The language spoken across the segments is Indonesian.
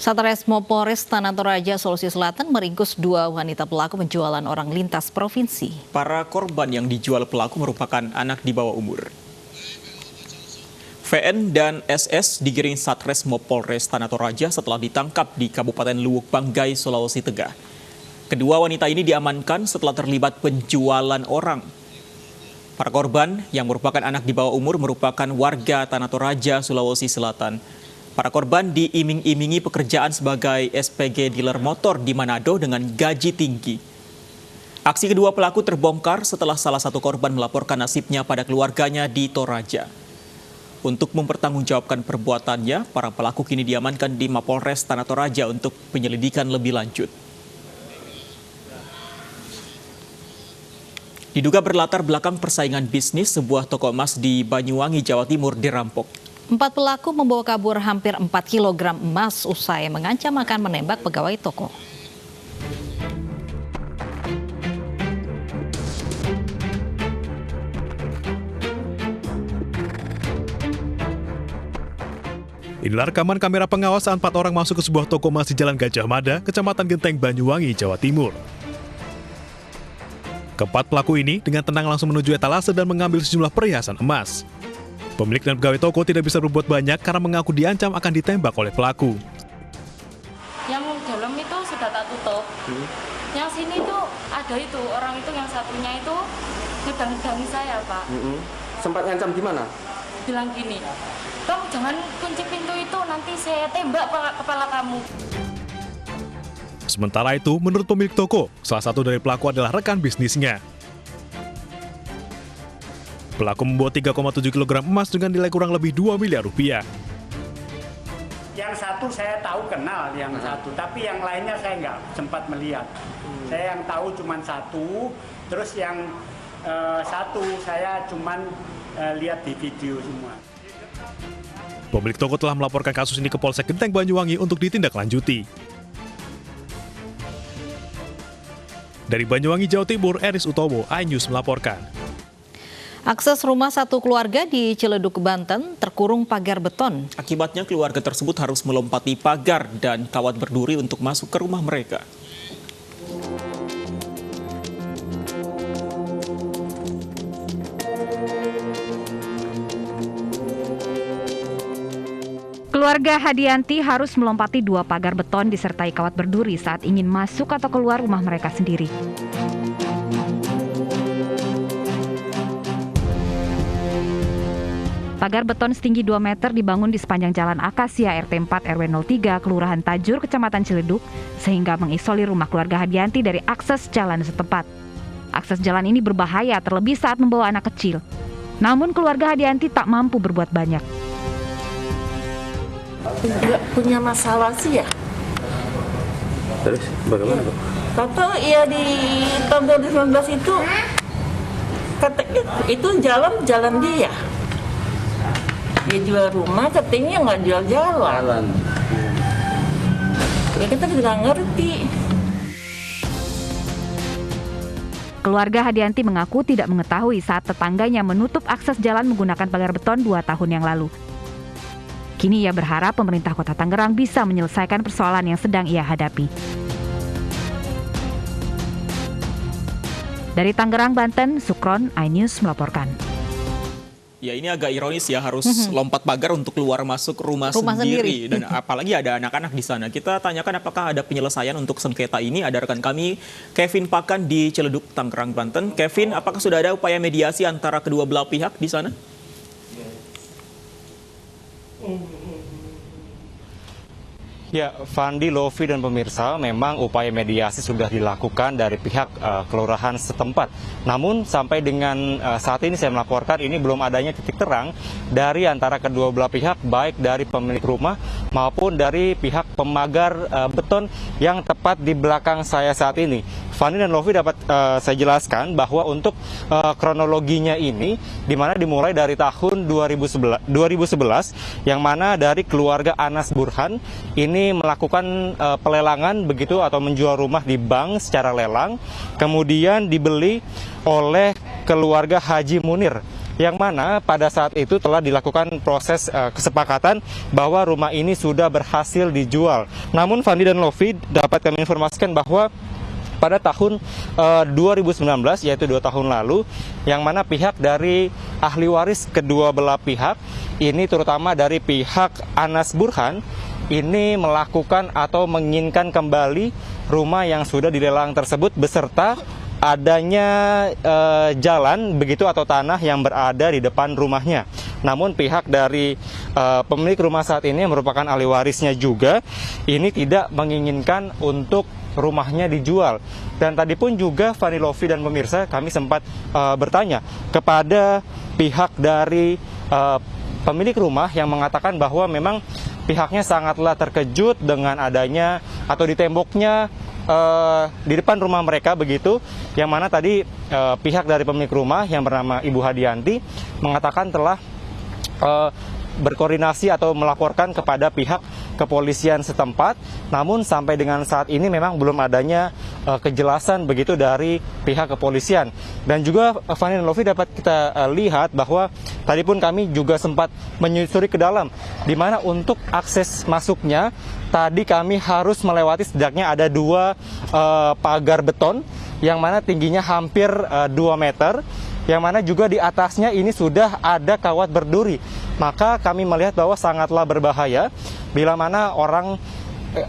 Satreskrim Polres Tanah Toraja, Sulawesi Selatan meringkus 2 wanita pelaku penjualan orang lintas provinsi. Para korban yang dijual pelaku merupakan anak di bawah umur. VN dan SS digiring Satreskrim Polres Tanah Toraja setelah ditangkap di Kabupaten Luwuk Banggai, Sulawesi Tengah. Kedua wanita ini diamankan setelah terlibat penjualan orang. Para korban yang merupakan anak di bawah umur merupakan warga Tanah Toraja, Sulawesi Selatan. Para korban diiming-imingi pekerjaan sebagai SPG dealer motor di Manado dengan gaji tinggi. Aksi kedua pelaku terbongkar setelah salah satu korban melaporkan nasibnya pada keluarganya di Toraja. Untuk mempertanggungjawabkan perbuatannya, para pelaku kini diamankan di Mapolres Tanah Toraja untuk penyelidikan lebih lanjut. Diduga berlatar belakang persaingan bisnis, sebuah toko emas di Banyuwangi, Jawa Timur dirampok. 4 pelaku membawa kabur hampir 4 kg emas usai mengancam akan menembak pegawai toko. Inilah rekaman kamera pengawas saat 4 orang masuk ke sebuah toko emas di Jalan Gajah Mada, Kecamatan Genteng, Banyuwangi, Jawa Timur. Keempat pelaku ini dengan tenang langsung menuju etalase dan mengambil sejumlah perhiasan emas. Pemilik dan pegawai toko tidak bisa berbuat banyak karena mengaku diancam akan ditembak oleh pelaku. Yang dalam itu sudah tak tutup. Yang sini itu ada itu, orang itu yang satunya itu ngedang-ngedangi saya, Pak. Sempat ngancam gimana? Bilang gini, kamu jangan kunci pintu itu, nanti saya tembak kepala kamu. Sementara itu, menurut pemilik toko, salah satu dari pelaku adalah rekan bisnisnya. Pelaku membawa 3,7 kg emas dengan nilai kurang lebih 2 miliar rupiah. Yang satu saya tahu kenal yang satu, tapi yang lainnya saya nggak sempat melihat. Saya yang tahu cuma satu, terus yang satu saya cuma lihat di video semua. Pemilik toko telah melaporkan kasus ini ke Polsek Genteng Banyuwangi untuk ditindaklanjuti. Dari Banyuwangi, Jawa Timur, Eris Utomo, iNews melaporkan. Akses rumah satu keluarga di Ciledug, Banten terkurung pagar beton. Akibatnya keluarga tersebut harus melompati pagar dan kawat berduri untuk masuk ke rumah mereka. Keluarga Hadianti harus melompati 2 pagar beton disertai kawat berduri saat ingin masuk atau keluar rumah mereka sendiri. Pagar beton setinggi 2 meter dibangun di sepanjang Jalan Akasia RT 4 RW 03 Kelurahan Tajur, Kecamatan Ciledug, sehingga mengisolir rumah keluarga Hadianti dari akses jalan setempat. Akses jalan ini berbahaya terlebih saat membawa anak kecil. Namun keluarga Hadianti tak mampu berbuat banyak. Nggak punya masalah sih ya. Terus bagaimana, Bu? Tahu ya di tahun 2019 itu katanya itu jalan dia. Dia jual rumah, katanya nggak jual jalan. Ya kita nggak ngerti. Keluarga Hadianti mengaku tidak mengetahui saat tetangganya menutup akses jalan menggunakan pagar beton 2 tahun yang lalu. Kini ia berharap pemerintah Kota Tangerang bisa menyelesaikan persoalan yang sedang ia hadapi. Dari Tangerang, Banten, Sukron, iNews melaporkan. Ya, ini agak ironis ya, harus lompat pagar untuk keluar masuk rumah sendiri. Dan apalagi ada anak-anak di sana. Kita tanyakan apakah ada penyelesaian untuk sengketa ini. Ada rekan kami Kevin Pakan di Ciledug, Tangerang, Banten. Kevin, apakah sudah ada upaya mediasi antara kedua belah pihak di sana? Ya, Fandi, Lovi, dan pemirsa, memang upaya mediasi sudah dilakukan dari pihak kelurahan setempat. Namun sampai dengan saat ini saya melaporkan ini belum adanya titik terang dari antara kedua belah pihak, baik dari pemilik rumah maupun dari pihak pemagar beton yang tepat di belakang saya saat ini. Fandi dan Lovi, dapat saya jelaskan bahwa untuk kronologinya ini, di mana dimulai dari tahun 2011 yang mana dari keluarga Anas Burhan ini melakukan pelelangan begitu atau menjual rumah di bank secara lelang, kemudian dibeli oleh keluarga Haji Munir yang mana pada saat itu telah dilakukan proses kesepakatan bahwa rumah ini sudah berhasil dijual. Namun Fandi dan Lofi dapat kami informasikan bahwa pada tahun 2019, yaitu 2 tahun lalu, yang mana pihak dari ahli waris kedua belah pihak, ini terutama dari pihak Anas Burhan, ini melakukan atau menginginkan kembali rumah yang sudah dilelang tersebut beserta adanya jalan begitu atau tanah yang berada di depan rumahnya. Namun pihak dari pemilik rumah saat ini yang merupakan ahli warisnya juga, ini tidak menginginkan untuk rumahnya dijual. Dan tadi pun juga Fani, Lofi dan pemirsa, kami sempat bertanya kepada pihak dari pemilik rumah yang mengatakan bahwa memang pihaknya sangatlah terkejut dengan adanya atau di temboknya di depan rumah mereka begitu, yang mana tadi pihak dari pemilik rumah yang bernama Ibu Hadianti mengatakan telah berkoordinasi atau melaporkan kepada pihak kepolisian setempat. Namun sampai dengan saat ini memang belum adanya kejelasan begitu dari pihak kepolisian. Dan juga Fani dan Lofi dapat kita lihat bahwa tadi pun kami juga sempat menyusuri ke dalam, di mana untuk akses masuknya tadi kami harus melewati setidaknya ada 2 pagar beton yang mana tingginya hampir 2 meter, yang mana juga di atasnya ini sudah ada kawat berduri. Maka kami melihat bahwa sangatlah berbahaya bila mana orang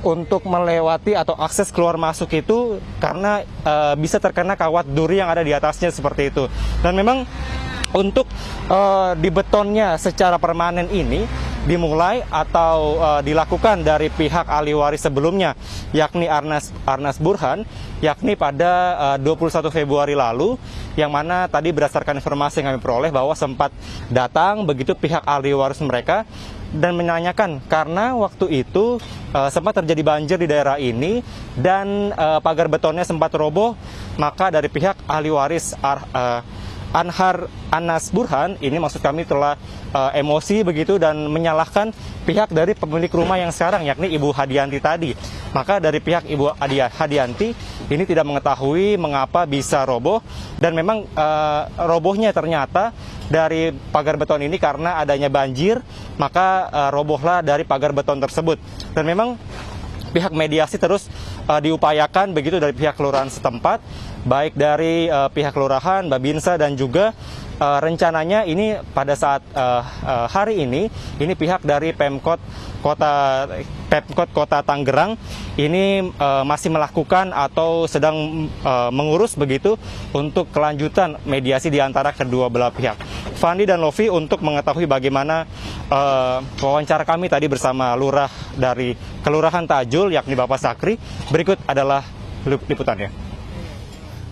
untuk melewati atau akses keluar masuk itu karena bisa terkena kawat duri yang ada di atasnya seperti itu. Dan memang untuk di betonnya secara permanen ini dimulai atau dilakukan dari pihak ahli waris sebelumnya, yakni Anas Burhan, yakni pada 21 Februari lalu, yang mana tadi berdasarkan informasi yang kami peroleh bahwa sempat datang begitu pihak ahli waris mereka dan menanyakan karena waktu itu sempat terjadi banjir di daerah ini dan pagar betonnya sempat roboh, maka dari pihak ahli waris Anas Burhan ini maksud kami telah emosi begitu dan menyalahkan pihak dari pemilik rumah yang sekarang, yakni Ibu Hadianti tadi. Maka dari pihak Ibu Hadianti ini tidak mengetahui mengapa bisa roboh, dan memang robohnya ternyata dari pagar beton ini karena adanya banjir, maka robohlah dari pagar beton tersebut. Dan memang pihak mediasi terus diupayakan begitu dari pihak kelurahan setempat, baik dari pihak kelurahan, Babinsa, dan juga rencananya ini pada saat hari ini pihak dari Pemkot Kota Tangerang ini masih melakukan atau sedang mengurus begitu untuk kelanjutan mediasi di antara kedua belah pihak. Fandi dan Lofi, untuk mengetahui bagaimana wawancara kami tadi bersama lurah dari Kelurahan Tajul, yakni Bapak Sakri, berikut adalah liputannya.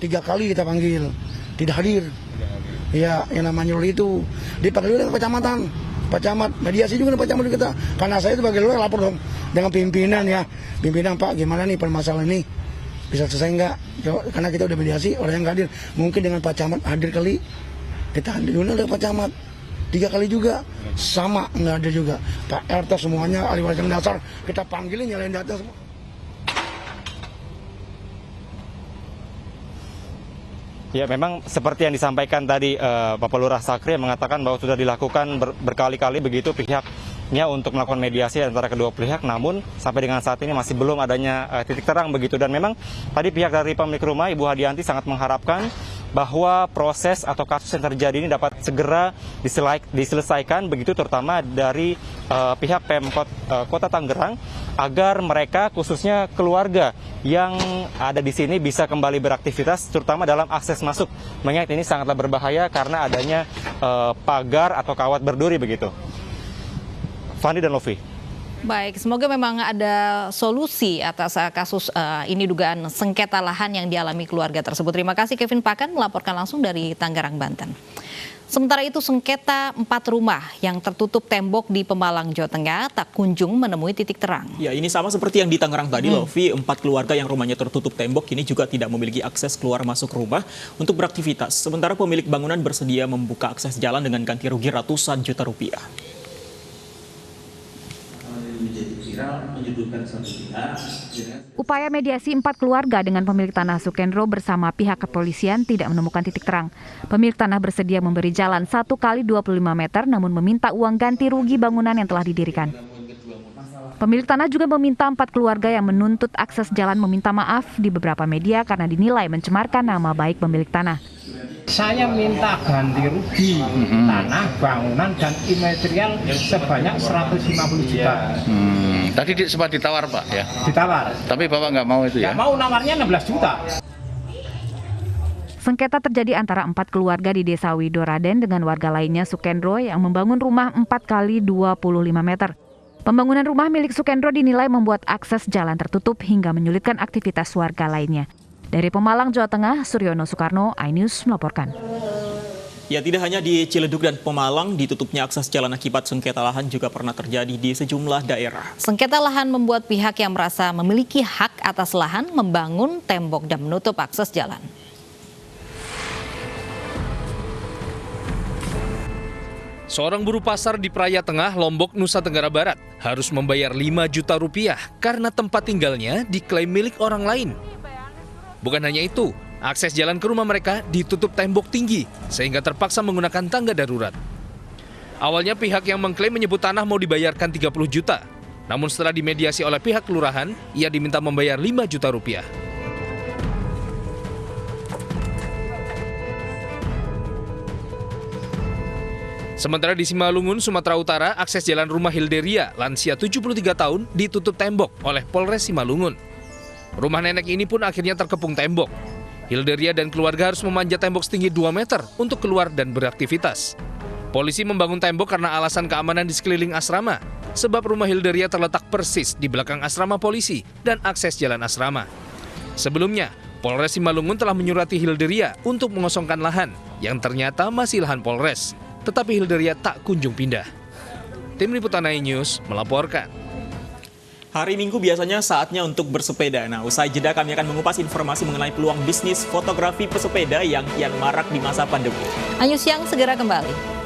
3 kali kita panggil, tidak hadir. Ya, yang namanya lurah itu dipanggil oleh kecamatan, Pak Camat, mediasi juga Pak Camat kita. Karena saya sebagai lurah lapor dong dengan pimpinan ya, pimpinan Pak, gimana nih permasalahan ini, bisa selesai enggak? Karena kita udah mediasi, orang yang nggak hadir, mungkin dengan Pak Camat hadir kali, kita hadir dulu dengan Pak Camat. 3 kali juga sama nggak ada juga. Pak RT semuanya ahli waris yang dasar kita panggilin, nyalain data semua. Ya, memang seperti yang disampaikan tadi Bapak Lurah Sakri yang mengatakan bahwa sudah dilakukan berkali-kali begitu pihaknya untuk melakukan mediasi antara kedua pihak, namun sampai dengan saat ini masih belum adanya titik terang begitu. Dan memang tadi pihak dari pemilik rumah, Ibu Hadianti, sangat mengharapkan bahwa proses atau kasus yang terjadi ini dapat segera diselesaikan begitu, terutama dari pihak Pemkot Kota Tangerang, agar mereka khususnya keluarga yang ada di sini bisa kembali beraktivitas, terutama dalam akses masuk. Mengingat ini sangatlah berbahaya karena adanya pagar atau kawat berduri begitu. Fandi dan Lofi. Baik, semoga memang ada solusi atas kasus ini, dugaan sengketa lahan yang dialami keluarga tersebut. Terima kasih Kevin Pakan melaporkan langsung dari Tangerang, Banten. Sementara itu, sengketa 4 rumah yang tertutup tembok di Pemalang, Jawa Tengah tak kunjung menemui titik terang. Ya, ini sama seperti yang di Tangerang tadi, Lofi. 4 keluarga yang rumahnya tertutup tembok ini juga tidak memiliki akses keluar masuk rumah untuk beraktivitas. Sementara pemilik bangunan bersedia membuka akses jalan dengan ganti rugi ratusan juta rupiah. Menjadi viral menyudutkan satu pihak. Upaya mediasi 4 keluarga dengan pemilik tanah Sukendro bersama pihak kepolisian tidak menemukan titik terang. Pemilik tanah bersedia memberi jalan 1 kali 25 meter namun meminta uang ganti rugi bangunan yang telah didirikan. Pemilik tanah juga meminta 4 keluarga yang menuntut akses jalan meminta maaf di beberapa media karena dinilai mencemarkan nama baik pemilik tanah. Saya minta ganti rugi tanah, bangunan, dan imaterial sebanyak 150 juta. Tadi sempat ditawar Pak ya? Ditawar. Tapi Bapak nggak mau itu ya? Nggak mau, nawarnya 16 juta. Sengketa terjadi antara 4 keluarga di Desa Widoraden dengan warga lainnya Sukendro yang membangun rumah 4 kali 25 meter. Pembangunan rumah milik Sukendro dinilai membuat akses jalan tertutup hingga menyulitkan aktivitas warga lainnya. Dari Pemalang, Jawa Tengah, Suryono Soekarno, iNews melaporkan. Ya, tidak hanya di Ciledug dan Pemalang, ditutupnya akses jalan akibat sengketa lahan juga pernah terjadi di sejumlah daerah. Sengketa lahan membuat pihak yang merasa memiliki hak atas lahan membangun tembok dan menutup akses jalan. Seorang buruh pasar di Praia Tengah, Lombok, Nusa Tenggara Barat harus membayar 5 juta rupiah karena tempat tinggalnya diklaim milik orang lain. Bukan hanya itu, akses jalan ke rumah mereka ditutup tembok tinggi sehingga terpaksa menggunakan tangga darurat. Awalnya pihak yang mengklaim menyebut tanah mau dibayarkan 30 juta. Namun setelah dimediasi oleh pihak kelurahan, ia diminta membayar 5 juta rupiah. Sementara di Simalungun, Sumatera Utara, akses jalan rumah Hilderia, lansia 73 tahun, ditutup tembok oleh Polres Simalungun. Rumah nenek ini pun akhirnya terkepung tembok. Hilderia dan keluarga harus memanjat tembok setinggi 2 meter untuk keluar dan beraktivitas. Polisi membangun tembok karena alasan keamanan di sekeliling asrama, sebab rumah Hilderia terletak persis di belakang asrama polisi dan akses jalan asrama. Sebelumnya, Polres Simalungun telah menyurati Hilderia untuk mengosongkan lahan yang ternyata masih lahan Polres, tetapi Hilderia tak kunjung pindah. Tim Liputan iNews melaporkan. Hari Minggu biasanya saatnya untuk bersepeda. Nah, usai jeda kami akan mengupas informasi mengenai peluang bisnis fotografi pesepeda yang kian marak di masa pandemi. iNews Siang segera kembali.